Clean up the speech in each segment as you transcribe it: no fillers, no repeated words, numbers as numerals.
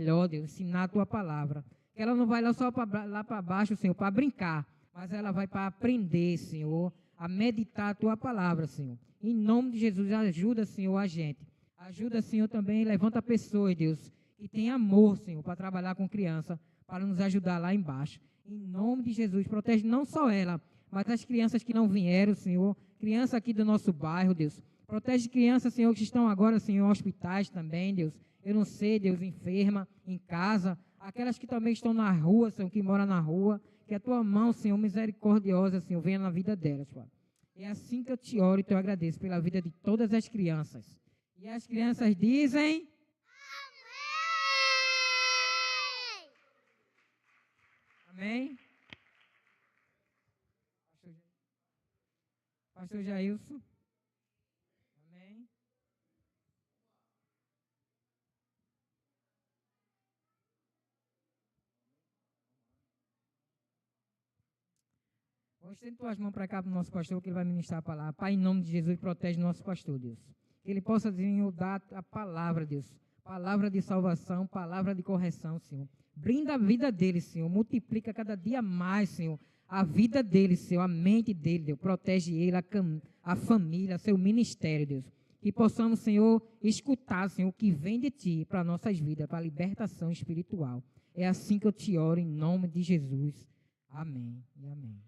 melhor, Deus, ensinar a Tua palavra. Que ela não vai lá só lá para baixo, Senhor, para brincar, mas ela vai para aprender, Senhor, a meditar a Tua palavra, Senhor. Em nome de Jesus, ajuda, Senhor, a gente. Ajuda, Senhor, também, levanta pessoas, Deus, que tem amor, Senhor, para trabalhar com criança, para nos ajudar lá embaixo. Em nome de Jesus, protege não só ela, mas as crianças que não vieram, Senhor, criança aqui do nosso bairro, Deus. Protege crianças, Senhor, que estão agora, Senhor, em hospitais também, Deus. Eu não sei, Deus, enferma, em casa. Aquelas que também estão na rua, Senhor, que moram na rua. Que a Tua mão, Senhor, misericordiosa, Senhor, venha na vida delas, Pai. É assim que eu te oro e te agradeço pela vida de todas as crianças. E as crianças dizem... Amém? Pastor Jailson. Amém. Vou estender tuas mãos para cá para o nosso pastor, que ele vai ministrar a palavra. Pai, em nome de Jesus, protege o nosso pastor, Deus. Que ele possa, Senhor, dar a palavra, Deus. Palavra de salvação, palavra de correção, Senhor. Brinda a vida dele, Senhor. Multiplica cada dia mais, Senhor, a vida dele, Senhor, a mente dele, Deus. Protege ele, a família, seu ministério, Deus. Que possamos, Senhor, escutar, Senhor, o que vem de Ti para nossas vidas, para a libertação espiritual. É assim que eu te oro, em nome de Jesus. Amém e amém.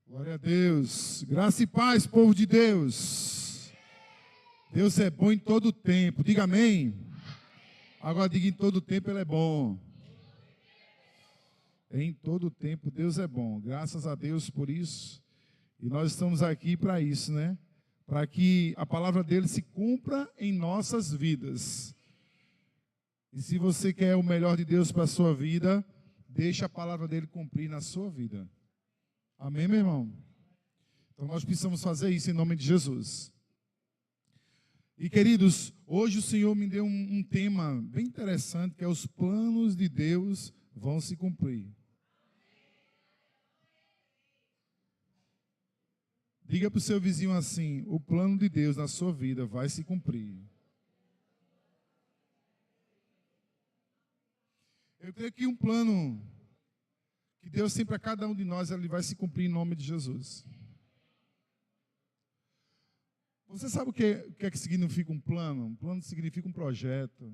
Glória a Deus. Graça e paz, povo de Deus. Deus é bom em todo tempo. Diga amém. Agora diga: em todo tempo Ele é bom. Em todo tempo Deus é bom. Graças a Deus por isso. E nós estamos aqui para isso, né? Para que a palavra dele se cumpra em nossas vidas. E se você quer o melhor de Deus para a sua vida, deixe a palavra dele cumprir na sua vida. Amém, meu irmão? Então nós precisamos fazer isso em nome de Jesus. E queridos, hoje o Senhor me deu um tema bem interessante, que é os planos de Deus vão se cumprir. Diga para o seu vizinho assim: o plano de Deus na sua vida vai se cumprir. Eu creio que um plano que Deus tem para cada um de nós, ele vai se cumprir em nome de Jesus. Você sabe o que é que significa um plano? Um plano significa um projeto,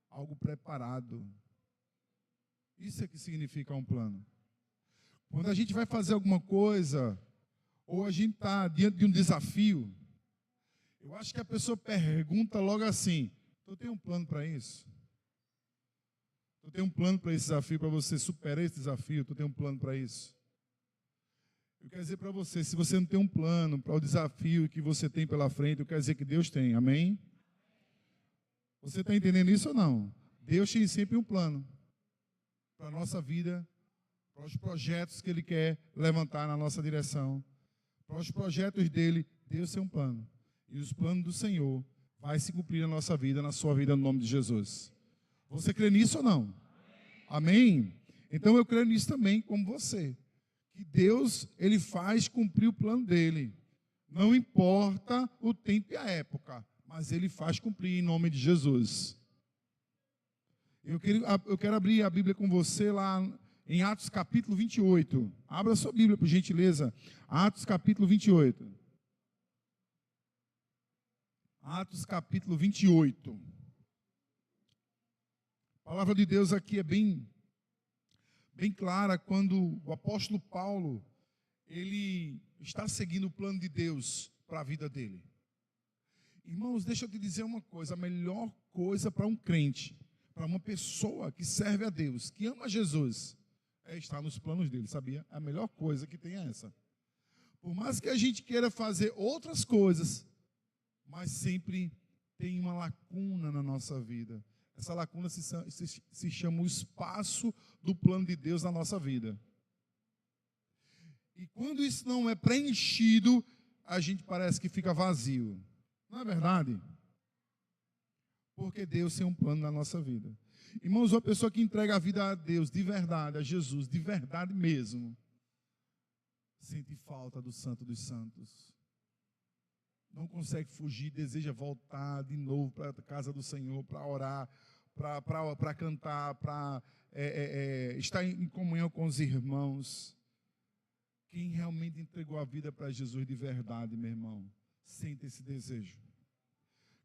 algo preparado. Isso é que significa um plano. Quando a gente vai fazer alguma coisa, ou a gente está diante de um desafio, eu acho que a pessoa pergunta logo assim: tu tem um plano para isso? Tu tem um plano para esse desafio, para você superar esse desafio? Tu tem um plano para isso? Eu quero dizer para você, se você não tem um plano para o desafio que você tem pela frente, eu quero dizer que Deus tem, amém? Você está entendendo isso ou não? Deus tem sempre um plano para a nossa vida, para os projetos que Ele quer levantar na nossa direção. Para os projetos dEle, Deus tem um plano. E os planos do Senhor vai se cumprir na nossa vida, na sua vida, no nome de Jesus. Você crê nisso ou não? Amém? Então eu creio nisso também, como você. Que Deus, Ele faz cumprir o plano dEle. Não importa o tempo e a época, mas Ele faz cumprir em nome de Jesus. Eu quero abrir a Bíblia com você lá em Atos capítulo 28. Abra a sua Bíblia, por gentileza. Atos capítulo 28. Atos capítulo 28. A palavra de Deus aqui é bem clara quando o apóstolo Paulo, ele está seguindo o plano de Deus para a vida dele. Irmãos, deixa eu te dizer uma coisa: a melhor coisa para um crente, para uma pessoa que serve a Deus, que ama Jesus, é estar nos planos dele, sabia? A melhor coisa que tem é essa. Por mais que a gente queira fazer outras coisas, mas sempre tem uma lacuna na nossa vida. Essa lacuna se chama o espaço do plano de Deus na nossa vida. E quando isso não é preenchido, a gente parece que fica vazio. Não é verdade? Porque Deus tem um plano na nossa vida. Irmãos, uma pessoa que entrega a vida a Deus de verdade, a Jesus, de verdade mesmo, sente falta do Santo dos Santos. Não consegue fugir, deseja voltar de novo para a casa do Senhor, para orar, para cantar, para estar em comunhão com os irmãos. Quem realmente entregou a vida para Jesus de verdade, meu irmão, sente esse desejo.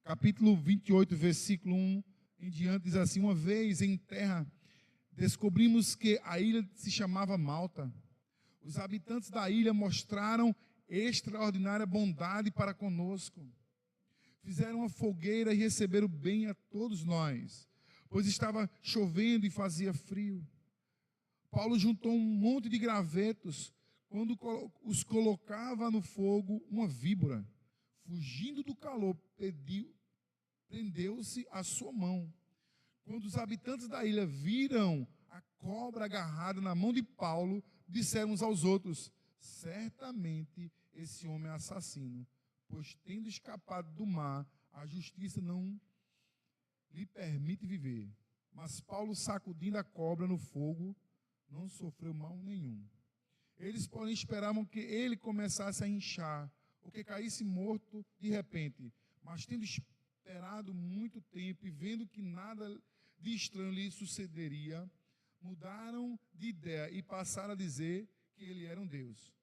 Capítulo 28, versículo 1 em diante, diz assim: uma vez em terra, descobrimos que a ilha se chamava Malta. Os habitantes da ilha mostraram extraordinária bondade para conosco. Fizeram uma fogueira e receberam bem a todos nós, pois estava chovendo e fazia frio. Paulo juntou um monte de gravetos. Quando os colocava no fogo, uma víbora, fugindo do calor, prendeu-se à sua mão. Quando os habitantes da ilha viram a cobra agarrada na mão de Paulo, disseram uns aos outros: certamente esse homem é assassino, pois tendo escapado do mar, a justiça não lhe permite viver. Mas Paulo, sacudindo a cobra no fogo, não sofreu mal nenhum. Eles, porém, esperavam que ele começasse a inchar, ou que caísse morto de repente. Mas tendo esperado muito tempo e vendo que nada de estranho lhe sucederia, mudaram de ideia e passaram a dizer que ele era um deus.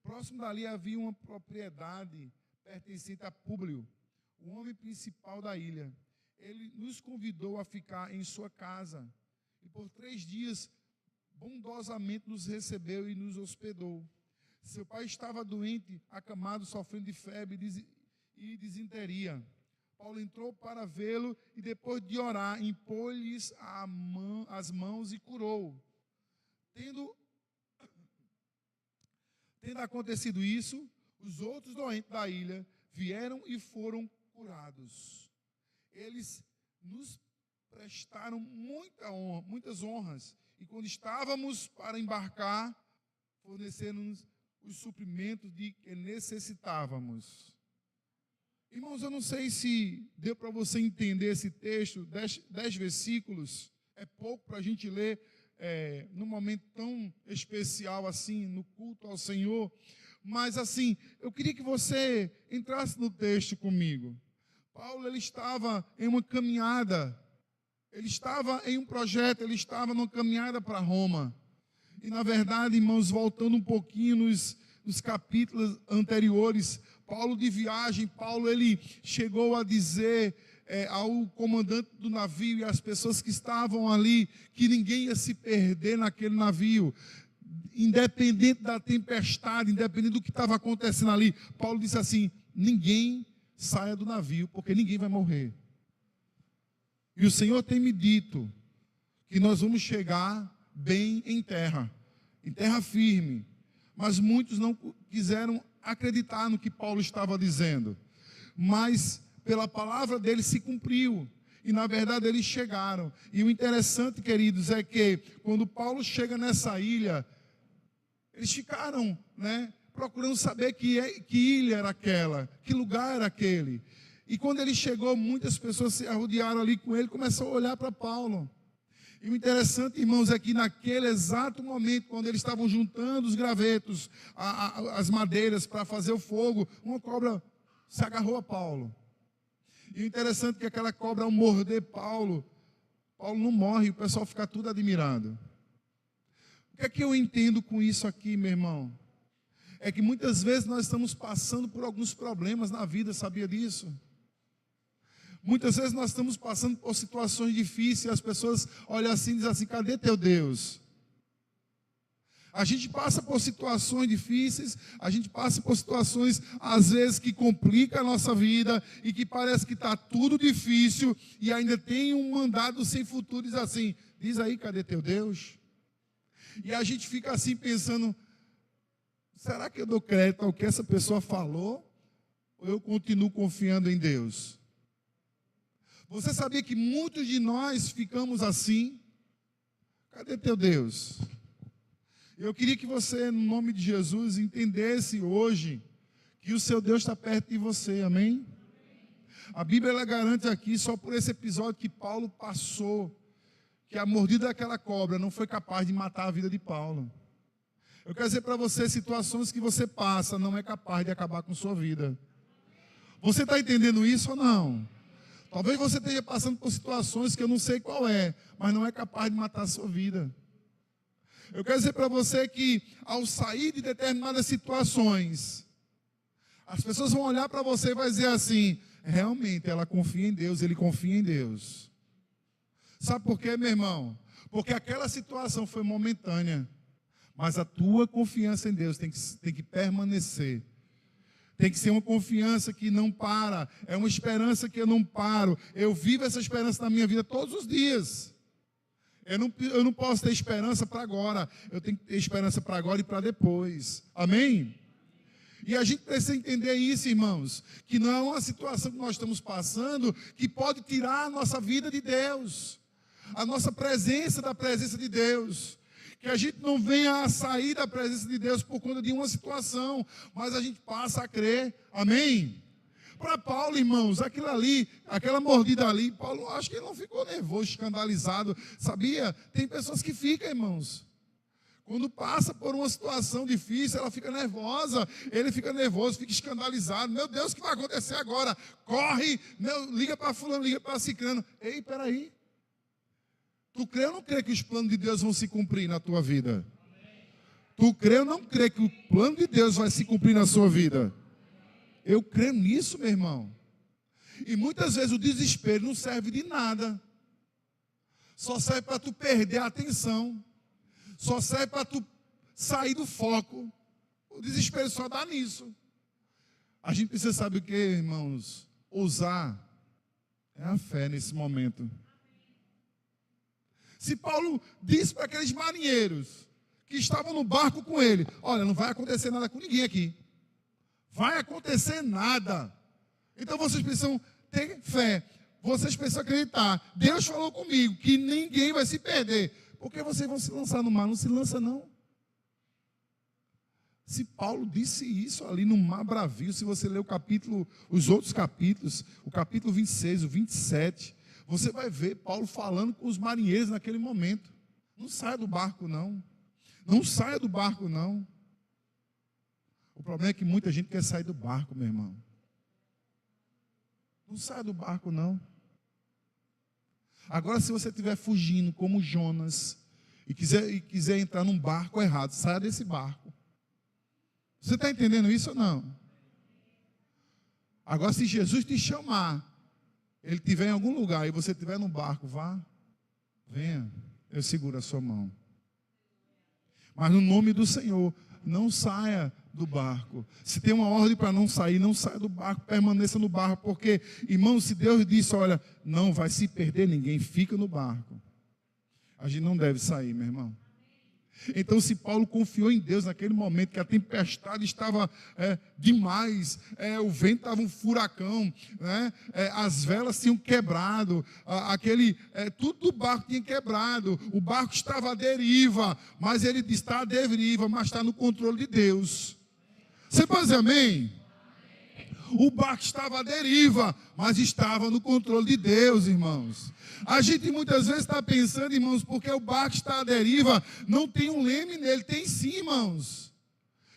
Próximo dali havia uma propriedade pertencente a Públio, o homem principal da ilha. Ele nos convidou a ficar em sua casa e por 3 dias bondosamente nos recebeu e nos hospedou. Seu pai estava doente, acamado, sofrendo de febre e disenteria. Paulo entrou para vê-lo e depois de orar, impôs-lhes as mãos e curou. Tendo acontecido isso, os outros doentes da ilha vieram e foram curados. Eles nos prestaram muitas honras, e quando estávamos para embarcar, forneceram-nos os suprimentos de que necessitávamos. Irmãos, eu não sei se deu para você entender esse texto, 10 versículos, é pouco para a gente ler num momento tão especial assim, no culto ao Senhor, mas assim, eu queria que você entrasse no texto comigo. Paulo, ele estava em uma caminhada, ele estava em um projeto, ele estava numa caminhada para Roma. E na verdade, irmãos, voltando um pouquinho nos capítulos anteriores, Paulo de viagem, Paulo ele chegou a dizer ao comandante do navio e às pessoas que estavam ali, que ninguém ia se perder naquele navio, independente da tempestade, independente do que estava acontecendo ali. Paulo disse assim: ninguém saia do navio, porque ninguém vai morrer. E o Senhor tem me dito que nós vamos chegar bem em terra firme. Mas muitos não quiseram acreditar no que Paulo estava dizendo. Mas pela palavra dele se cumpriu. E na verdade eles chegaram. E o interessante, queridos, é que quando Paulo chega nessa ilha, eles ficaram, procurando saber que ilha era aquela, que lugar era aquele. E quando ele chegou, muitas pessoas se arrodearam ali com ele, começaram a olhar para Paulo. E o interessante, irmãos, é que naquele exato momento, quando eles estavam juntando os gravetos, as madeiras para fazer o fogo, uma cobra se agarrou a Paulo. E o interessante é que aquela cobra, ao morder Paulo não morre, o pessoal fica tudo admirado. O que é que eu entendo com isso aqui, meu irmão? É que muitas vezes nós estamos passando por alguns problemas na vida, sabia disso? Muitas vezes nós estamos passando por situações difíceis e as pessoas olham assim e dizem assim: cadê teu Deus? A gente passa por situações difíceis, a gente passa por situações às vezes que complicam a nossa vida e que parece que está tudo difícil e ainda tem um mandado sem futuro, diz assim: diz aí, cadê teu Deus? E a gente fica assim pensando: será que eu dou crédito ao que essa pessoa falou ou eu continuo confiando em Deus? Você sabia que muitos de nós ficamos assim? Cadê teu Deus? Eu queria que você, no nome de Jesus, entendesse hoje que o seu Deus está perto de você, amém? A Bíblia ela garante aqui, só por esse episódio que Paulo passou, que a mordida daquela cobra não foi capaz de matar a vida de Paulo. Eu quero dizer para você, situações que você passa não é capaz de acabar com sua vida. Você está entendendo isso ou não? Talvez você esteja passando por situações que eu não sei qual é, mas não é capaz de matar a sua vida. Eu quero dizer para você que ao sair de determinadas situações, as pessoas vão olhar para você e vão dizer assim, realmente ela confia em Deus, ele confia em Deus. Sabe por quê, meu irmão? Porque aquela situação foi momentânea, mas a tua confiança em Deus tem que permanecer. Tem que ser uma confiança que não para, é uma esperança que eu não paro. Eu vivo essa esperança na minha vida todos os dias. Eu não posso ter esperança para agora, eu tenho que ter esperança para agora e para depois. Amém? E a gente precisa entender isso, irmãos, que não é uma situação que nós estamos passando que pode tirar a nossa vida de Deus, a nossa presença da presença de Deus. Que a gente não venha a sair da presença de Deus por conta de uma situação, mas a gente passa a crer, amém? Para Paulo, irmãos, aquilo ali, aquela mordida ali, Paulo, acho que ele não ficou nervoso, escandalizado, sabia? Tem pessoas que ficam, irmãos, quando passa por uma situação difícil, ela fica nervosa, ele fica nervoso, fica escandalizado, meu Deus, o que vai acontecer agora? Corre, liga para fulano, liga para ciclano, ei, peraí. Tu crê ou não crê que os planos de Deus vão se cumprir na tua vida? Tu crê ou não crê que o plano de Deus vai se cumprir na sua vida? Eu creio nisso, meu irmão. E muitas vezes o desespero não serve de nada. Só serve para tu perder a atenção. Só serve para tu sair do foco. O desespero só dá nisso. A gente precisa saber o que, irmãos? Usar é a fé nesse momento. Se Paulo disse para aqueles marinheiros que estavam no barco com ele, olha, não vai acontecer nada com ninguém aqui. Vai acontecer nada. Então vocês precisam ter fé. Vocês precisam acreditar. Deus falou comigo que ninguém vai se perder. Por que vocês vão se lançar no mar? Não se lança não. Se Paulo disse isso ali no mar bravio, se você ler os outros capítulos, o capítulo 26, o 27, você vai ver Paulo falando com os marinheiros naquele momento. Não saia do barco, não. Não saia do barco, não. O problema é que muita gente quer sair do barco, meu irmão. Não saia do barco, não. Agora, se você estiver fugindo como Jonas e quiser entrar num barco errado, saia desse barco. Você está entendendo isso ou não? Agora, se Jesus te chamar, ele estiver em algum lugar e você estiver no barco, vá, venha, eu seguro a sua mão. Mas no nome do Senhor, não saia do barco. Se tem uma ordem para não sair, não saia do barco, permaneça no barco, porque, irmão, se Deus disse, olha, não vai se perder ninguém, fica no barco. A gente não deve sair, meu irmão. Então, se Paulo confiou em Deus naquele momento que a tempestade estava demais, o vento estava um furacão, né? As velas tinham quebrado, tudo do barco tinha quebrado, o barco estava à deriva, mas ele está à deriva, mas está no controle de Deus. Você pode dizer amém? O barco estava à deriva, mas estava no controle de Deus, irmãos. A gente muitas vezes está pensando, irmãos, porque o barco está à deriva, não tem um leme nele. Tem sim, irmãos,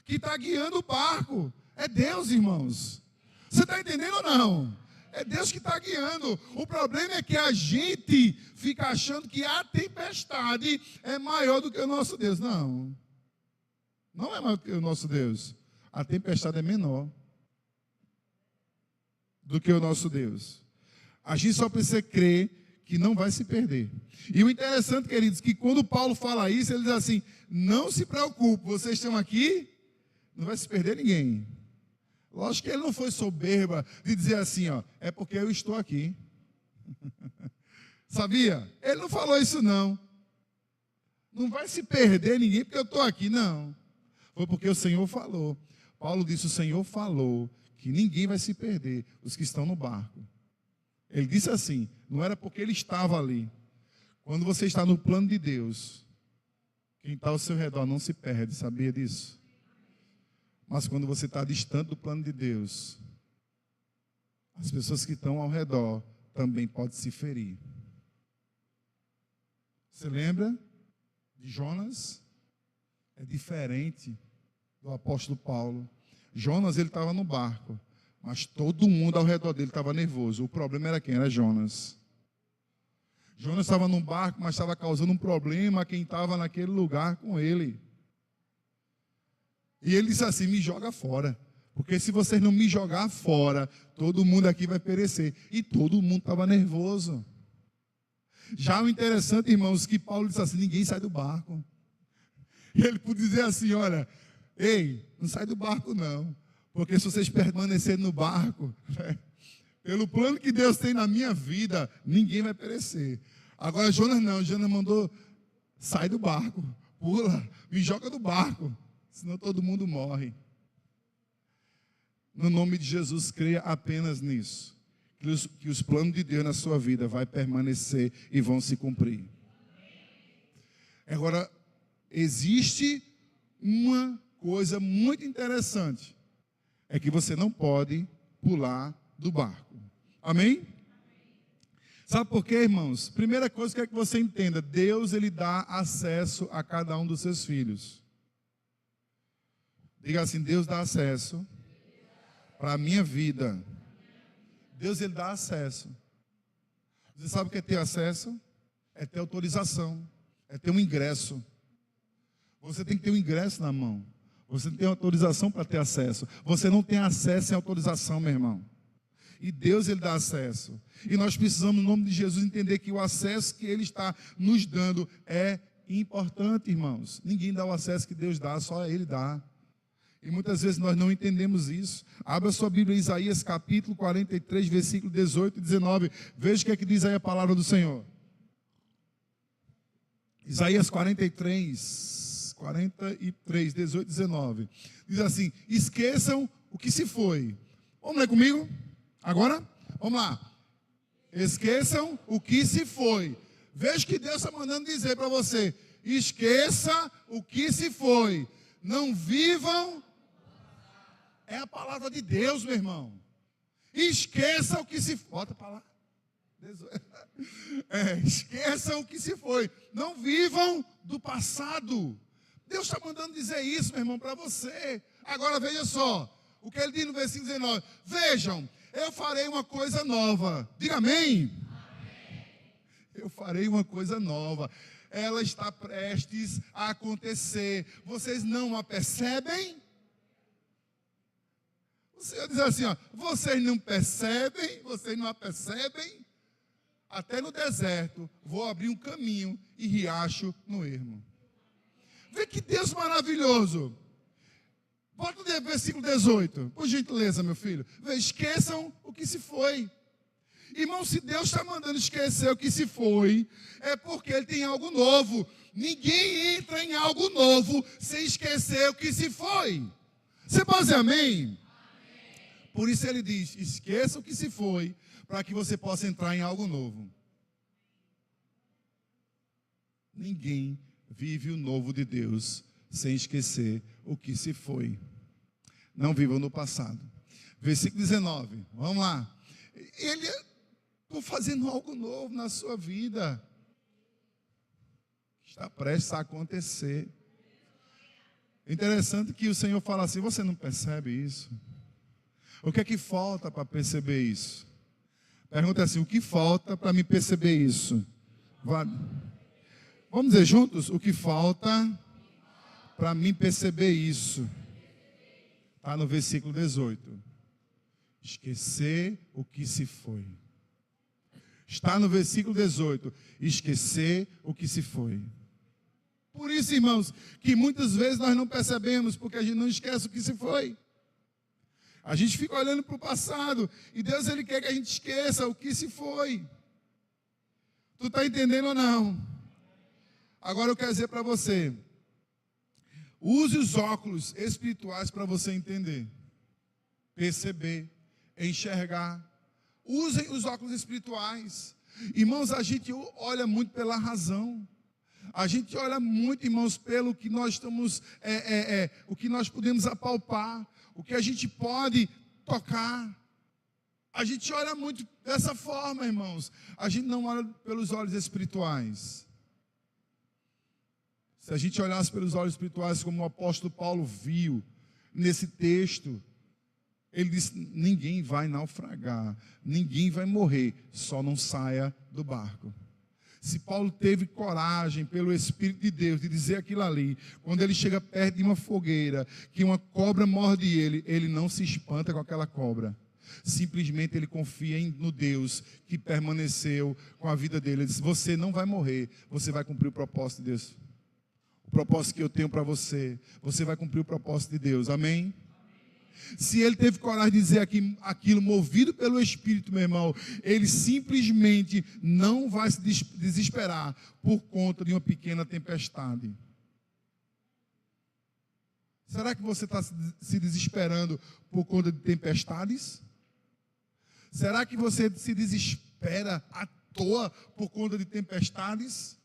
que está guiando o barco. É Deus, irmãos. Você está entendendo ou não? É Deus que está guiando. O problema é que a gente fica achando que a tempestade é maior do que o nosso Deus. Não. Não é maior do que o nosso Deus. A tempestade é menor do que o nosso Deus. A gente só precisa crer que não vai se perder. E o interessante, queridos, que quando Paulo fala isso, ele diz assim, não se preocupe, vocês estão aqui, não vai se perder ninguém. Lógico que ele não foi soberba de dizer assim, ó, é porque eu estou aqui. Sabia? Ele não falou isso não. Não vai se perder ninguém porque eu estou aqui, não. Foi porque o Senhor falou. Paulo disse, o Senhor falou que ninguém vai se perder, os que estão no barco. Ele disse assim, não era porque ele estava ali. Quando você está no plano de Deus, quem está ao seu redor não se perde, sabia disso? Mas quando você está distante do plano de Deus, as pessoas que estão ao redor também podem se ferir. Você lembra de Jonas? é diferente do apóstolo Paulo. Jonas, ele estava no barco, mas todo mundo ao redor dele estava nervoso. O problema era quem? Era Jonas. Jonas estava no barco, mas estava causando um problema a quem estava naquele lugar com ele. E ele disse assim: me joga fora, porque se vocês não me jogar fora, todo mundo aqui vai perecer. E todo mundo estava nervoso. Já o interessante, irmãos, que Paulo disse assim: ninguém sai do barco. E ele pôde dizer assim: olha, ei, não sai do barco não, porque se vocês permanecerem no barco, pelo plano que Deus tem na minha vida, ninguém vai perecer. Agora Jonas não, Jonas mandou: sai do barco, pula, me joga do barco, senão todo mundo morre. No nome de Jesus, creia apenas nisso, que os planos de Deus na sua vida vai permanecer e vão se cumprir. Agora, existe uma coisa muito interessante, é que você não pode pular do barco. Amém? Sabe por quê, irmãos? Primeira coisa que é que você entenda: Deus, ele dá acesso a cada um dos seus filhos. Diga assim: Deus dá acesso para a minha vida. Deus, ele dá acesso. Você sabe o que é ter acesso? É ter autorização, é ter um ingresso. Você tem que ter um ingresso na mão. Você tem autorização para ter acesso. Você não tem acesso sem autorização, meu irmão. E Deus, ele dá acesso. E nós precisamos, no nome de Jesus, entender que o acesso que ele está nos dando é importante, irmãos. Ninguém dá o acesso que Deus dá, só ele dá. E muitas vezes nós não entendemos isso. Abra sua Bíblia, Isaías capítulo 43, versículo 18 e 19. Veja o que é que diz aí a palavra do Senhor. Isaías 43, 18 e 19. Diz assim: esqueçam o que se foi. Vamos ler comigo? Agora? Vamos lá. Esqueçam o que se foi. Veja que Deus está mandando dizer para você: esqueça o que se foi. Não vivam. É a palavra de Deus, meu irmão. Esqueça o que se foi. Bota para lá. Esqueçam o que se foi. Não vivam do passado. Deus está mandando dizer isso, meu irmão, para você. Agora veja só o que ele diz no versículo 19. Vejam, eu farei uma coisa nova. Diga amém. Eu farei uma coisa nova. Ela está prestes a acontecer. Vocês não a percebem? O Senhor diz assim, ó: vocês não percebem? Vocês não a percebem? Até no deserto vou abrir um caminho e riacho no ermo. Vê que Deus maravilhoso. Bota o versículo 18, por gentileza, meu filho. Esqueçam o que se foi. Irmão, se Deus está mandando esquecer o que se foi, é porque Ele tem algo novo. Ninguém entra em algo novo sem esquecer o que se foi. Você pode dizer amém? Por isso Ele diz: esqueça o que se foi, para que você possa entrar em algo novo. Ninguém vive o novo de Deus sem esquecer o que se foi. Não vivam no passado. Versículo 19, vamos lá. Ele: estou fazendo algo novo na sua vida. Está prestes a acontecer. Interessante que o Senhor fala assim: você não percebe isso? O que é que falta para perceber isso? Pergunta assim: o que falta para me perceber isso? Vamos dizer juntos: o que falta para mim perceber isso? Está no versículo 18. Esquecer o que se foi. Está no versículo 18. Esquecer o que se foi. Por isso, irmãos, que muitas vezes nós não percebemos, porque a gente não esquece o que se foi. A gente fica olhando para o passado, e Deus, Ele quer que a gente esqueça o que se foi. Tu está entendendo ou não? Agora eu quero dizer para você: use os óculos espirituais para você entender, perceber, enxergar. Usem os óculos espirituais. Irmãos, a gente olha muito pela razão. A gente olha muito, irmãos, pelo que nós estamos, o que nós podemos apalpar, o que a gente pode tocar. A gente olha muito dessa forma, irmãos. A gente não olha pelos olhos espirituais. Se a gente olhasse pelos olhos espirituais, como o apóstolo Paulo viu nesse texto, ele disse: ninguém vai naufragar, ninguém vai morrer, só não saia do barco. Se Paulo teve coragem pelo Espírito de Deus de dizer aquilo ali, quando ele chega perto de uma fogueira, que uma cobra morde ele, ele não se espanta com aquela cobra. Simplesmente ele confia no Deus que permaneceu com a vida dele. Ele disse: você não vai morrer, você vai cumprir o propósito de Deus. O propósito que eu tenho para você, você vai cumprir o propósito de Deus. Amém? Se ele teve coragem de dizer aquilo movido pelo Espírito, meu irmão, ele simplesmente não vai se desesperar por conta de uma pequena tempestade. Será que você está se desesperando por conta de tempestades? Será que você se desespera à toa por conta de tempestades?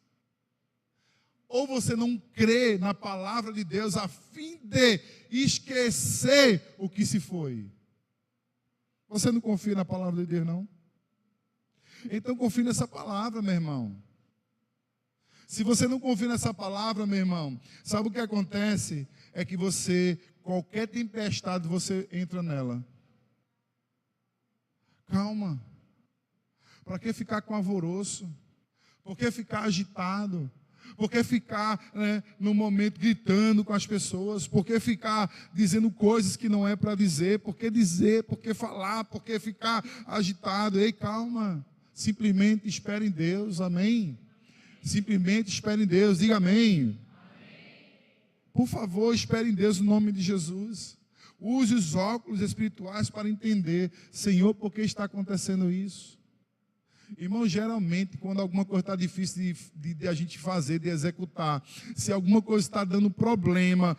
Ou você não crê na palavra de Deus a fim de esquecer o que se foi? Você não confia na palavra de Deus, não? Então confie nessa palavra, meu irmão. Se você não confia nessa palavra, meu irmão, sabe o que acontece? É que qualquer tempestade, você entra nela. Calma. Para que ficar com alvoroço? Por que ficar agitado? Por que ficar, no momento gritando com as pessoas? Por que ficar dizendo coisas que não é para dizer? Por que falar? Por que ficar agitado? Ei, calma. Simplesmente espere em Deus, amém? Simplesmente espere em Deus, diga amém. Por favor, espere em Deus no nome de Jesus. Use os óculos espirituais para entender: Senhor, por que está acontecendo isso? Irmão, geralmente, quando alguma coisa está difícil de a gente fazer, de executar, se alguma coisa está dando problema,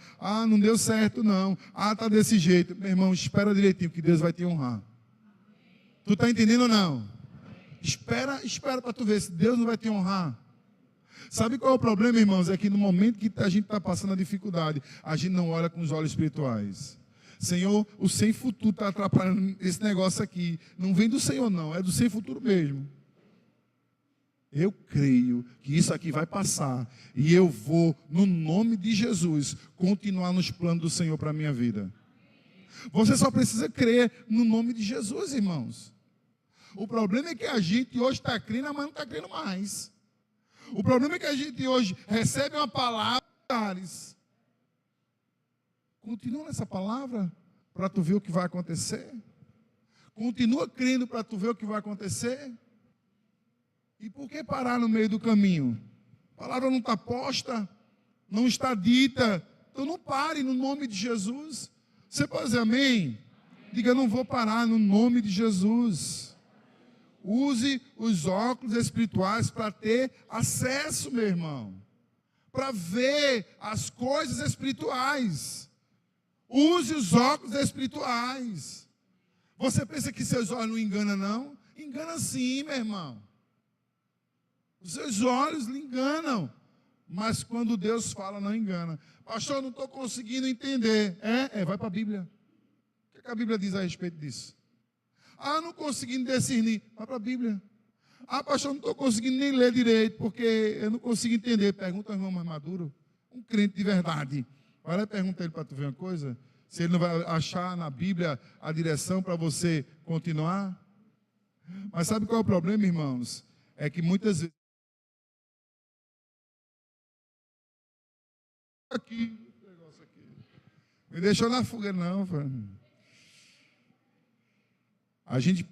não deu certo não, está desse jeito, meu irmão, espera direitinho que Deus vai te honrar. Tu está entendendo ou não? Espera para tu ver se Deus não vai te honrar. Sabe qual é o problema, irmãos? É que no momento que a gente está passando a dificuldade, a gente não olha com os olhos espirituais. Senhor, o sem futuro está atrapalhando esse negócio aqui. Não vem do Senhor não, é do sem futuro mesmo. Eu creio que isso aqui vai passar. E eu vou, no nome de Jesus, continuar nos planos do Senhor para a minha vida. Você só precisa crer no nome de Jesus, irmãos. O problema é que a gente hoje está crendo, mas não está crendo mais. O problema é que a gente hoje recebe uma palavra, continua nessa palavra para tu ver o que vai acontecer. Continua crendo para tu ver o que vai acontecer. E por que parar no meio do caminho? A palavra não está posta, não está dita. Então não pare no nome de Jesus. Você pode dizer amém? Diga: não vou parar no nome de Jesus. Use os óculos espirituais para ter acesso, meu irmão. Para ver as coisas espirituais. Use os óculos espirituais. Você pensa que seus olhos não enganam, não? Engana sim, meu irmão. Os seus olhos lhe enganam. Mas quando Deus fala, não engana. Pastor, não estou conseguindo entender. Vai para a Bíblia. O que a Bíblia diz a respeito disso? Não conseguindo discernir. Vai para a Bíblia. Pastor, não estou conseguindo nem ler direito, porque eu não consigo entender. Pergunta ao irmão mais maduro, um crente de verdade. Vai lá e pergunta ele para tu ver uma coisa. Se ele não vai achar na Bíblia a direção para você continuar. Mas sabe qual é o problema, irmãos? É que muitas vezes negócio aqui. Me deixou na fogueira, não. A gente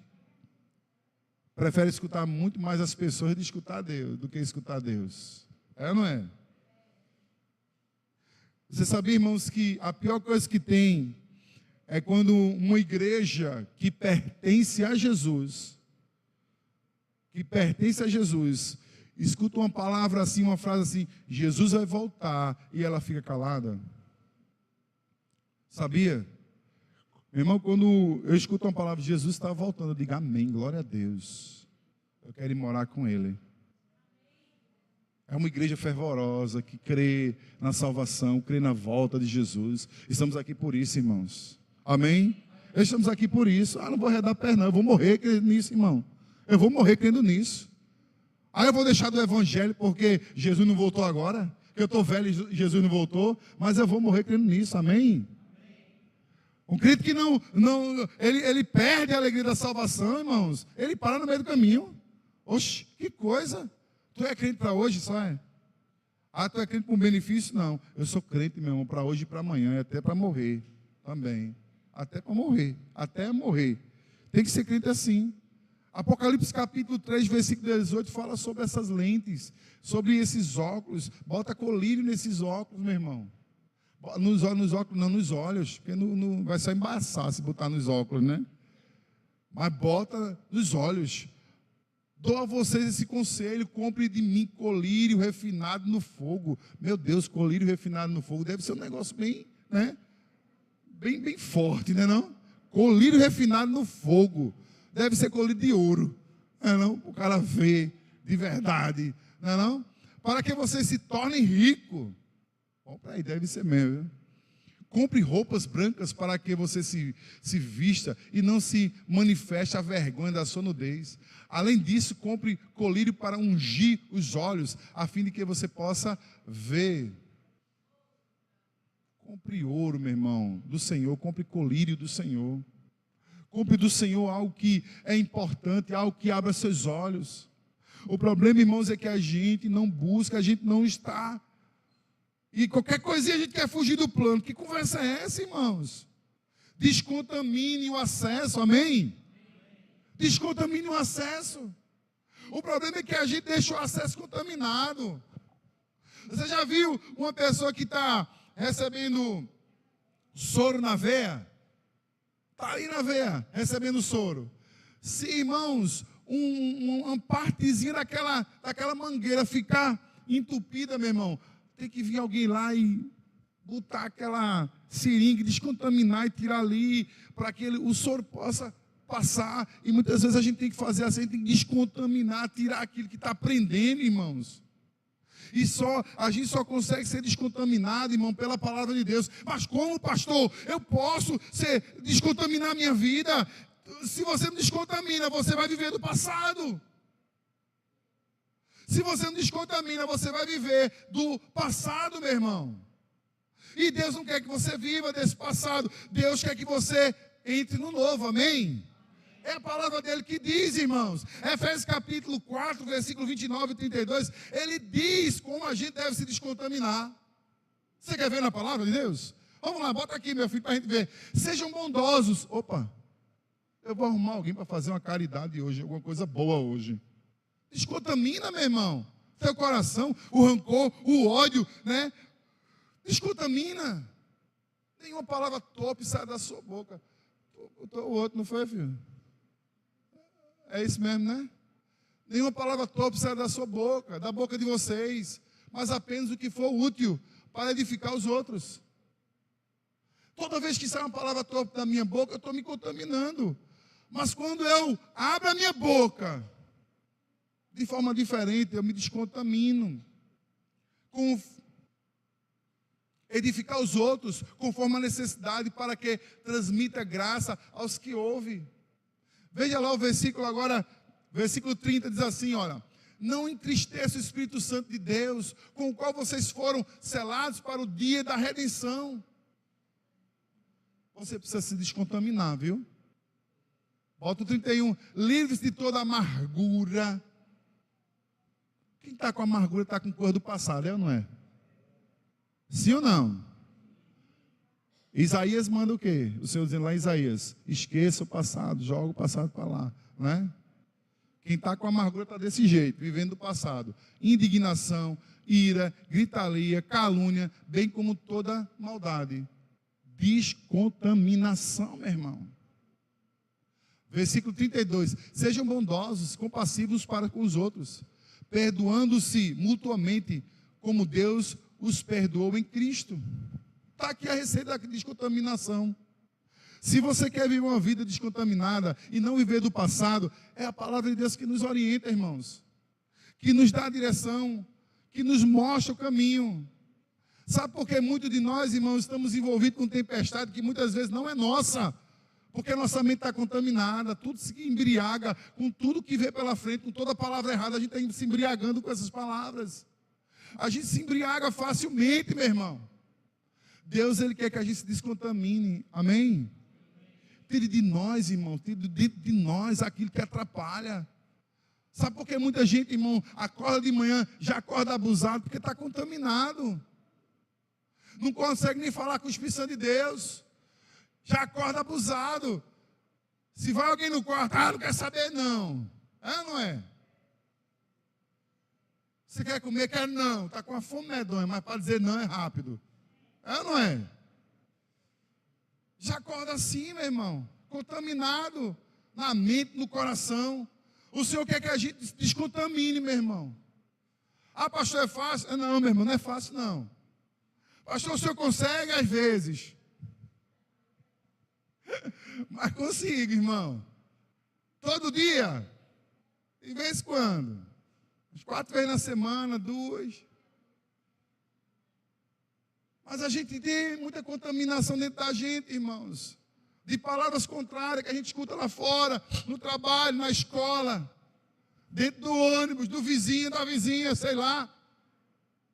prefere escutar muito mais as pessoas do que escutar Deus. É ou não é? Você sabia, irmãos, que a pior coisa que tem é quando uma igreja que pertence a Jesus, escuta uma palavra assim, uma frase assim: Jesus vai voltar, e ela fica calada. Sabia? Meu irmão, quando eu escuto uma palavra de Jesus está voltando, eu digo amém, glória a Deus. Eu quero ir morar com Ele. É uma igreja fervorosa, que crê na salvação, crê na volta de Jesus. Estamos aqui por isso, irmãos. Amém? Estamos aqui por isso. Não vou arredar perna, eu vou morrer crendo nisso, irmão. Eu vou morrer crendo nisso. Eu vou deixar do evangelho porque Jesus não voltou agora? que eu estou velho e Jesus não voltou, mas eu vou morrer crendo nisso, amém? Um crente que ele perde a alegria da salvação, irmãos, ele para no meio do caminho. Oxe, que coisa, tu é crente para hoje só é? Ah, tu é crente com benefício? Não, eu sou crente, meu irmão, para hoje e para amanhã, e até para morrer também, até para morrer, até morrer, tem que ser crente assim. Apocalipse capítulo 3, versículo 18, fala sobre essas lentes, sobre esses óculos. Bota colírio nesses óculos, meu irmão. Nos óculos, não nos olhos, porque não vai só embaçar se botar nos óculos, né? Mas bota nos olhos. Dou a vocês esse conselho, compre de mim colírio refinado no fogo. Meu Deus, colírio refinado no fogo deve ser um negócio bem, né? Bem forte, né não? Colírio refinado no fogo. Deve ser colírio de ouro, não é não? O cara vê de verdade, não é não? Para que você se torne rico. Bom, aí deve ser mesmo, viu? Compre roupas brancas para que você se vista e não se manifeste a vergonha da sua nudez. Além disso, compre colírio para ungir os olhos, a fim de que você possa ver. Compre ouro, meu irmão, do Senhor, compre colírio do Senhor. Compre do Senhor algo que é importante, algo que abra seus olhos. O problema, irmãos, é que a gente não busca, a gente não está. E qualquer coisinha a gente quer fugir do plano. Que conversa é essa, irmãos? Descontamine o acesso, amém? Descontamine o acesso. O problema é que a gente deixa o acesso contaminado. Você já viu uma pessoa que está recebendo soro na veia? Está aí na veia, recebendo soro. Se, irmãos, uma partezinha daquela mangueira ficar entupida, meu irmão, tem que vir alguém lá e botar aquela seringa, descontaminar e tirar ali, para que o soro possa passar. E muitas vezes a gente tem que fazer assim, a gente tem que descontaminar, tirar aquilo que está prendendo, irmãos. E a gente só consegue ser descontaminado, irmão, pela palavra de Deus. Mas como, pastor, eu posso descontaminar a minha vida? Se você não descontamina, você vai viver do passado. Se você não descontamina, você vai viver do passado, meu irmão. E Deus não quer que você viva desse passado. Deus quer que você entre no novo, amém? É a palavra dele que diz, irmãos. Efésios capítulo 4, versículo 29 e 32. Ele diz como a gente deve se descontaminar. Você quer ver na palavra de Deus? Vamos lá, bota aqui, meu filho, para a gente ver. Sejam bondosos. Opa, eu vou arrumar alguém para fazer uma caridade hoje, alguma coisa boa hoje. Descontamina, meu irmão. Teu coração, o rancor, o ódio, né? Descontamina. Nenhuma palavra top sai da sua boca. O outro, não foi, filho? É isso mesmo, né? Nenhuma palavra top sai da sua boca, da boca de vocês, mas apenas o que for útil para edificar os outros. Toda vez que sai uma palavra top da minha boca, eu estou me contaminando. Mas quando eu abro a minha boca, de forma diferente, eu me descontamino. Com edificar os outros, conforme a necessidade, para que transmita graça aos que ouvem. Veja lá o versículo agora, versículo 30 diz assim, olha. Não entristeça o Espírito Santo de Deus, com o qual vocês foram selados para o dia da redenção. Você precisa se descontaminar, viu? Bota o 31. Livre-se de toda amargura. Quem está com amargura está com coisa do passado, é ou não é? Sim ou não? Isaías manda o quê? O Senhor dizendo lá em Isaías, esqueça o passado, joga o passado para lá, né? Quem está com amargura está desse jeito, vivendo do passado. Indignação, ira, gritaria, calúnia, bem como toda maldade. Descontaminação, meu irmão. Versículo 32. Sejam bondosos, compassivos para com os outros, perdoando-se mutuamente, como Deus os perdoou em Cristo. Está aqui a receita da descontaminação. Se você quer viver uma vida descontaminada e não viver do passado, é a palavra de Deus que nos orienta, irmãos. Que nos dá a direção, que nos mostra o caminho. Sabe por que muitos de nós, irmãos, estamos envolvidos com tempestade que muitas vezes não é nossa? Porque a nossa mente está contaminada, tudo se embriaga com tudo que vê pela frente, com toda palavra errada, a gente está se embriagando com essas palavras. A gente se embriaga facilmente, meu irmão. Deus, Ele quer que a gente se descontamine. Amém? Tire de nós, irmão, tire dentro de nós aquilo que atrapalha. Sabe por que muita gente, irmão, acorda de manhã, já acorda abusado, porque está contaminado. Não consegue nem falar com o Espírito Santo de Deus. Já acorda abusado. Se vai alguém no quarto, não quer saber não. É ou não é? Você quer comer? Quer não. Está com uma fome medonha, mas para dizer não é rápido. É ou não é? Já acorda assim, meu irmão. Contaminado na mente, no coração. O Senhor quer que a gente se descontamine, meu irmão. Ah, pastor, é fácil? Não, meu irmão, não é fácil não. Pastor, o senhor consegue às vezes. Mas consigo, irmão. Todo dia. De vez em quando. 4 vezes na semana, 2. Mas a gente tem muita contaminação dentro da gente, irmãos. De palavras contrárias que a gente escuta lá fora, no trabalho, na escola, dentro do ônibus, do vizinho, da vizinha, sei lá.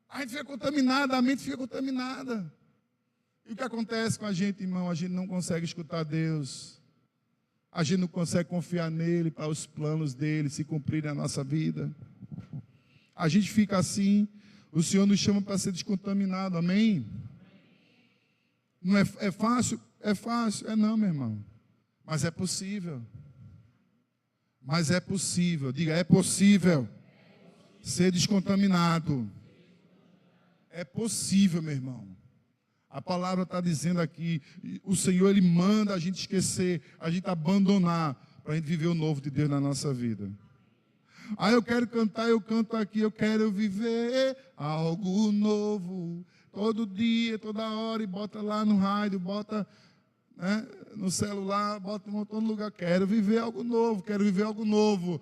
A gente fica contaminada, a mente fica contaminada. E o que acontece com a gente, irmão? A gente não consegue escutar Deus. A gente não consegue confiar nele para os planos dele se cumprirem na nossa vida. A gente fica assim. O Senhor nos chama para ser descontaminado, amém? Não é fácil? É fácil. É não, meu irmão. Mas é possível. Mas é possível. Diga, é possível ser descontaminado. É possível, meu irmão. A palavra está dizendo aqui, o Senhor, Ele manda a gente esquecer, a gente abandonar, para a gente viver o novo de Deus na nossa vida. Ah, eu quero cantar, eu canto aqui, eu quero viver algo novo. Todo dia, toda hora, e bota lá no rádio, bota, né, no celular, bota em todo lugar. Quero viver algo novo, quero viver algo novo.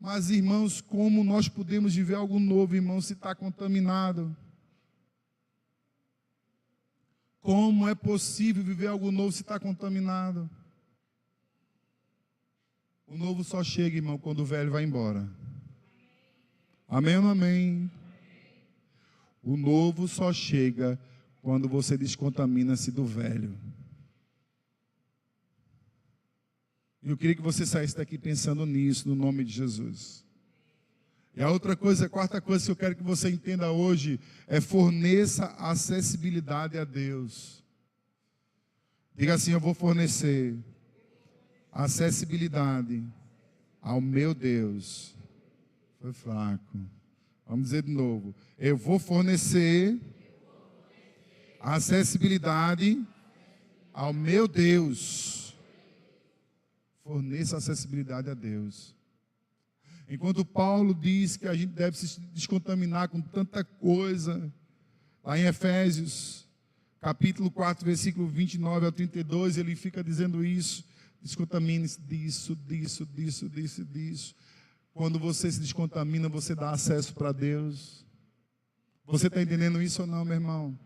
Mas, irmãos, como nós podemos viver algo novo, irmão, se está contaminado? Como é possível viver algo novo se está contaminado? O novo só chega, irmão, quando o velho vai embora. Amém ou não amém? O novo só chega quando você descontamina-se do velho. E eu queria que você saísse daqui pensando nisso, no nome de Jesus. E a outra coisa, a quarta coisa que eu quero que você entenda hoje é forneça acessibilidade a Deus. Diga assim, eu vou fornecer acessibilidade ao meu Deus. Foi fraco. Vamos dizer de novo. Eu vou fornecer acessibilidade ao meu Deus. Forneça acessibilidade a Deus. Enquanto Paulo diz que a gente deve se descontaminar com tanta coisa, lá em Efésios, capítulo 4, versículo 29 ao 32, ele fica dizendo isso, descontamine-se disso. Quando você se descontamina, você dá acesso para Deus. Você está entendendo isso ou não, meu irmão?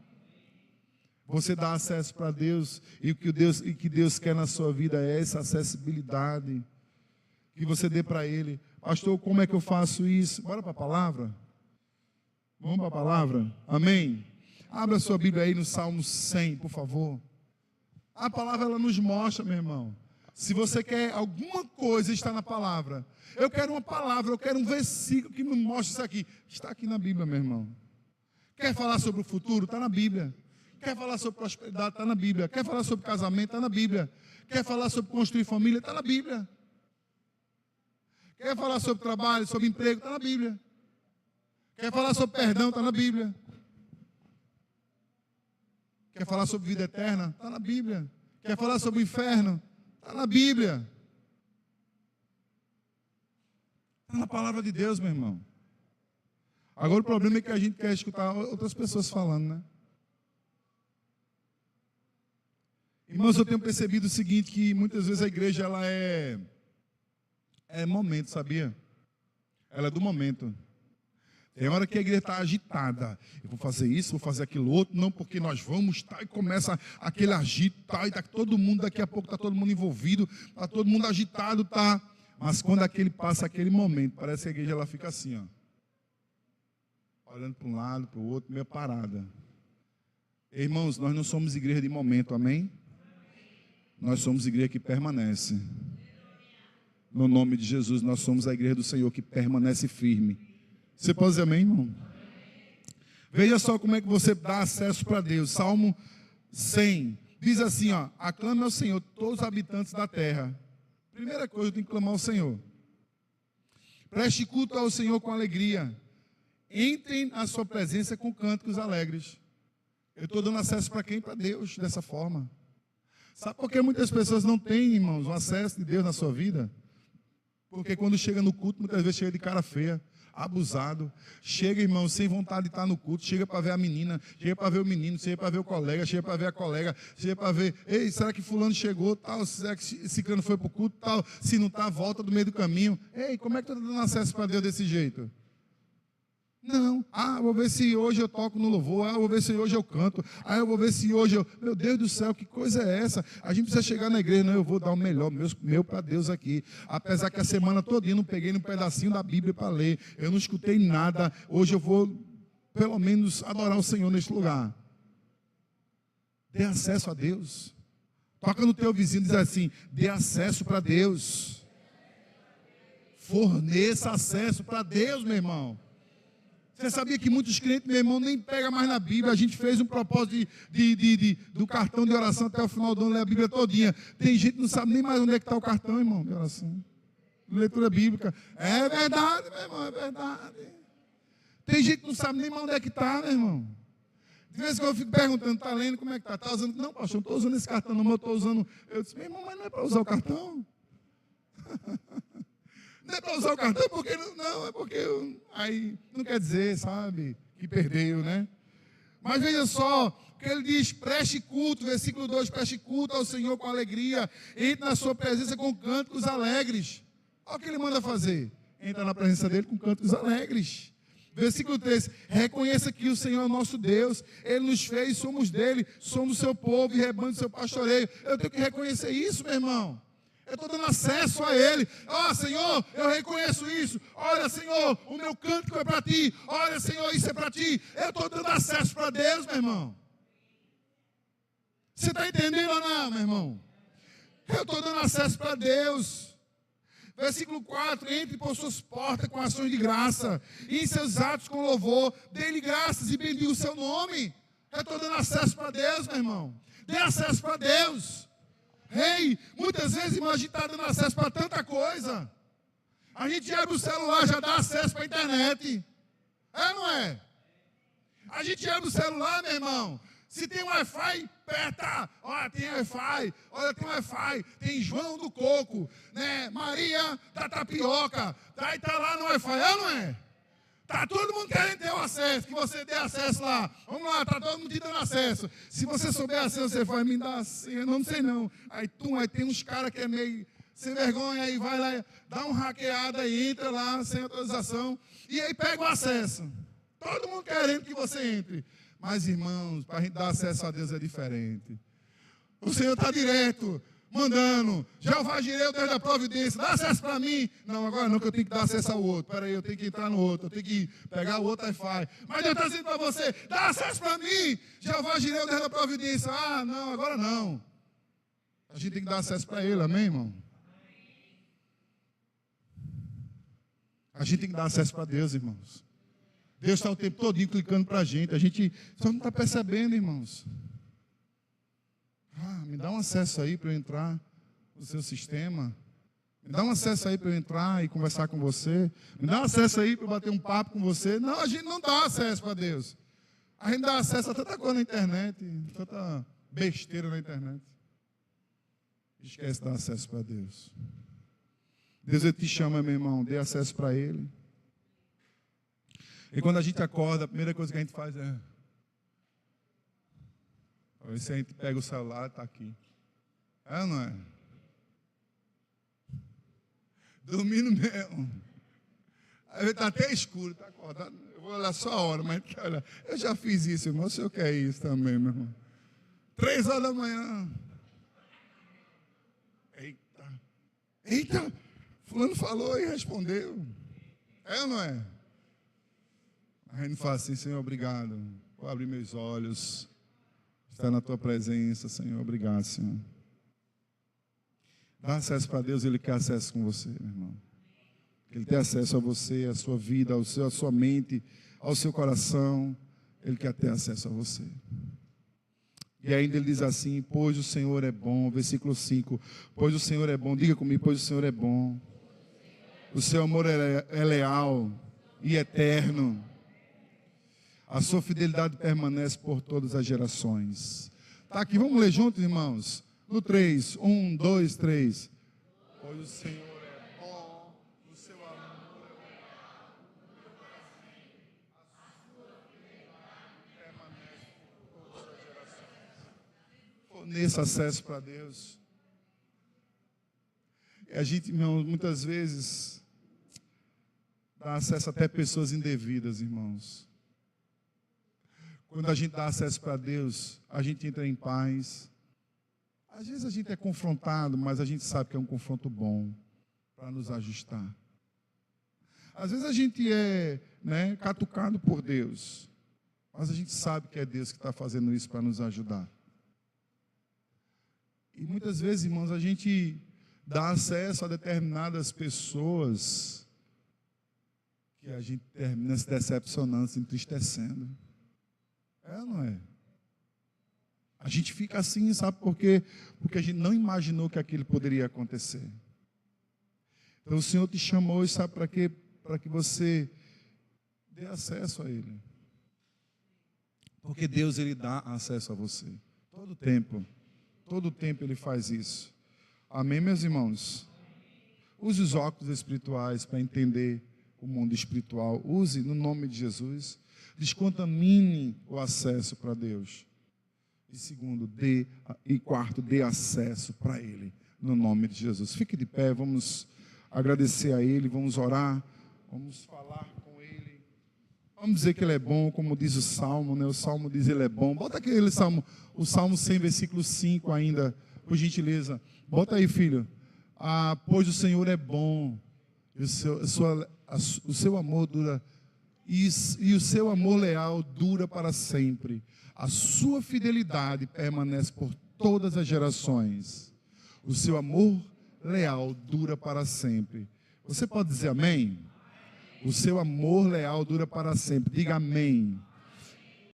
Você dá acesso para Deus, e o que Deus quer na sua vida é essa acessibilidade, que você dê para Ele. Pastor, como é que eu faço isso? Bora para a palavra? Vamos para a palavra? Amém? Abra sua Bíblia aí no Salmo 100, por favor. A palavra, ela nos mostra, meu irmão. Se você quer alguma coisa, está na palavra. Eu quero uma palavra, eu quero um versículo que me mostre isso aqui. Está aqui na Bíblia, meu irmão. Quer falar sobre o futuro? Está na Bíblia. Quer falar sobre prosperidade? Está na Bíblia. Quer falar sobre casamento? Está na Bíblia. Quer falar sobre construir família? Está na Bíblia. Quer falar sobre trabalho, sobre emprego? Está na Bíblia. Quer falar sobre perdão? Está na Bíblia. Quer falar sobre vida eterna? Está na Bíblia. Quer falar sobre o inferno? Está na Bíblia. Está na palavra de Deus, meu irmão. Agora o problema é que a gente quer escutar outras pessoas falando, né? Irmãos, eu tenho percebido o seguinte, que muitas vezes a igreja, ela é momento, sabia? Ela é do momento. Tem hora que a igreja está agitada. Eu vou fazer isso, vou fazer aquilo outro. Não, porque nós vamos, tá, e começa aquele agito, tá, e tá todo mundo, daqui a pouco está todo mundo envolvido, está todo mundo agitado, tá. Mas quando passa aquele momento, parece que a igreja ela fica assim, ó. olhando para um lado, para o outro, meio parada. Irmãos, nós não somos igreja de momento, amém? Nós somos igreja que permanece. No nome de Jesus, nós somos a igreja do Senhor que permanece firme. Você pode dizer amém, irmão? Veja só como é que você dá acesso para Deus. Salmo 100 diz assim, ó: aclame ao Senhor todos os habitantes da terra. Primeira coisa, eu tenho que clamar ao Senhor. Preste culto ao Senhor com alegria. Entrem na sua presença com cânticos alegres. Eu estou dando acesso para quem? Para Deus, dessa forma. Sabe por que muitas pessoas não têm, irmãos, o acesso de Deus na sua vida? Porque quando chega no culto, muitas vezes chega de cara feia, abusado. Chega, irmão, sem vontade de estar no culto. Chega para ver a menina, chega para ver o menino, chega para ver o colega, chega para ver a colega, chega para ver, ei, será que fulano chegou, tal, será que esse cano foi para o culto, tal, se não está, volta do meio do caminho. Ei, como é que tu está dando acesso para Deus desse jeito? Não, vou ver se hoje eu toco no louvor, vou ver se hoje eu canto, eu vou ver se hoje eu... Meu Deus do céu, que coisa é essa? A gente precisa chegar na igreja, não, eu vou dar o melhor, meu para Deus aqui. Apesar que a semana todinha não peguei um pedacinho da Bíblia para ler, eu não escutei nada, hoje eu vou, pelo menos, adorar o Senhor neste lugar. Dê acesso a Deus. Toca no teu vizinho e diz assim, dê acesso para Deus. Forneça acesso para Deus, meu irmão. Você sabia que muitos crentes, meu irmão, nem pega mais na Bíblia? A gente fez um propósito do cartão de oração até o final do ano, ler a Bíblia todinha. Tem gente que não sabe nem mais onde é que está o cartão, irmão, de oração. Leitura bíblica. É verdade, meu irmão, é verdade. Tem gente que não sabe nem mais onde é que está, meu irmão. De vez em quando eu fico perguntando, está lendo, como é que está? Está usando? Não, pastor, não estou usando esse cartão, não, mas eu estou usando. Eu disse, meu irmão, mas não é para usar o cartão? Não é para usar o cartão, porque não, é porque aí não quer dizer, sabe, que perdeu, né? Mas veja só, que ele diz, preste culto, versículo 2, preste culto ao Senhor com alegria, entre na sua presença com cânticos alegres. Olha o que ele manda fazer, entra na presença dele com cânticos alegres. Versículo 3, reconheça que o Senhor é nosso Deus, Ele nos fez, somos dele, somos seu povo e rebanho do seu pastoreio. Eu tenho que reconhecer isso, meu irmão. Eu estou dando acesso a Ele. Senhor, eu reconheço isso. Olha, Senhor, o meu cântico é para Ti. Olha, Senhor, isso é para Ti. Eu estou dando acesso para Deus, meu irmão. Você está entendendo ou não, meu irmão? Eu estou dando acesso para Deus. Versículo 4, entre por suas portas com ações de graça, e em seus atos com louvor, dê-lhe graças e bendiga o seu nome. Eu estou dando acesso para Deus, meu irmão. Dê acesso para Deus. Muitas vezes, irmão, a gente está dando acesso para tanta coisa. A gente abre o celular, já dá acesso para a internet. É ou não é? A gente abre o celular, meu irmão. Se tem Wi-Fi, aperta. Olha, tem Wi-Fi. Olha, tem Wi-Fi. Tem João do Coco, né? Maria da Tapioca. Aí está lá no Wi-Fi, é ou não é? Está todo mundo querendo ter o acesso, que você dê acesso lá. Vamos lá, está todo mundo te dando acesso. Se você souber acesso, você vai me dar senha, não sei não. Aí tem uns caras que é meio sem vergonha, aí vai lá, dá um hackeada e entra lá, sem autorização, e aí pega o acesso. Todo mundo querendo que você entre. Mas, irmãos, para a gente dar acesso a Deus é diferente. O Senhor está direto, mandando, Jeová Jireh, o Deus da providência, dá acesso para mim. Não, agora não, que eu tenho que dar acesso ao outro. Espera aí, eu tenho que entrar no outro, eu tenho que pegar o outro Wi-Fi. Mas Deus está dizendo para você, dá acesso para mim. Jeová Jireh, o Deus da providência. Não, agora não. A gente tem que dar acesso para Ele, amém, irmão? A gente tem que dar acesso para Deus, irmãos. Deus está o tempo todinho clicando para a gente só não está percebendo, irmãos. Me dá um acesso aí para eu entrar no seu sistema. Me dá um acesso aí para eu entrar e conversar com você. Me dá um acesso aí para eu bater um papo com você. Não, a gente não dá acesso para Deus. A gente dá acesso a tanta coisa na internet, tanta besteira na internet. Esquece de dar acesso para Deus. Deus, Ele te chama, meu irmão, dê acesso para Ele. E quando a gente acorda, a primeira coisa que a gente faz é... Aí se a gente pega o celular, está aqui. É ou não é? Dormindo mesmo. Aí está até escuro, está acordado. Eu vou olhar só a hora, mas olha, eu já fiz isso, irmão. O senhor quer isso também, meu irmão? 3 horas da manhã. Eita, fulano falou e respondeu. É ou não é? A gente fala assim, Senhor, obrigado. Vou abrir meus olhos. Estar na tua presença, Senhor. Obrigado, Senhor. Dá acesso para Deus, Ele quer acesso com você, meu irmão. Ele tem acesso a você, a sua vida, a sua mente, ao seu coração. Ele quer ter acesso a você. E ainda ele diz assim, pois o Senhor é bom, versículo 5, pois o Senhor é bom, diga comigo, pois o Senhor é bom. O seu amor é leal e eterno. A sua fidelidade permanece por todas as gerações. Tá aqui, vamos ler juntos, irmãos? No 3, 1, 2, 3. Pois o Senhor é bom, o seu amor é leal, a sua fidelidade permanece por todas as gerações. Forneça acesso para Deus. E a gente, irmãos, muitas vezes dá acesso até a pessoas indevidas, irmãos. Quando a gente dá acesso para Deus, a gente entra em paz. Às vezes a gente é confrontado, mas a gente sabe que é um confronto bom para nos ajustar. Às vezes a gente é catucado por Deus, mas a gente sabe que é Deus que está fazendo isso para nos ajudar. E muitas vezes, irmãos, a gente dá acesso a determinadas pessoas que a gente termina se decepcionando, se entristecendo. É ou não é? A gente fica assim, sabe por quê? Porque a gente não imaginou que aquilo poderia acontecer. Então o Senhor te chamou e sabe para quê? Para que você dê acesso a Ele. Porque Deus, Ele dá acesso a você. Todo tempo Ele faz isso. Amém, meus irmãos? Use os óculos espirituais para entender o mundo espiritual. Use no nome de Jesus. Descontamine o acesso para Deus. E segundo, quarto, dê acesso para Ele, no nome de Jesus. Fique de pé, vamos agradecer a Ele, vamos orar, vamos falar com Ele. Vamos dizer que Ele é bom, como diz o Salmo, né? O Salmo diz Ele é bom. Bota aquele Salmo, o Salmo 100, versículo 5 ainda, por gentileza. Bota aí, filho. Pois o Senhor é bom, e o seu amor dura, e o seu amor leal dura para sempre. A sua fidelidade permanece por todas as gerações. O seu amor leal dura para sempre. Você pode dizer amém? O seu amor leal dura para sempre. Diga amém.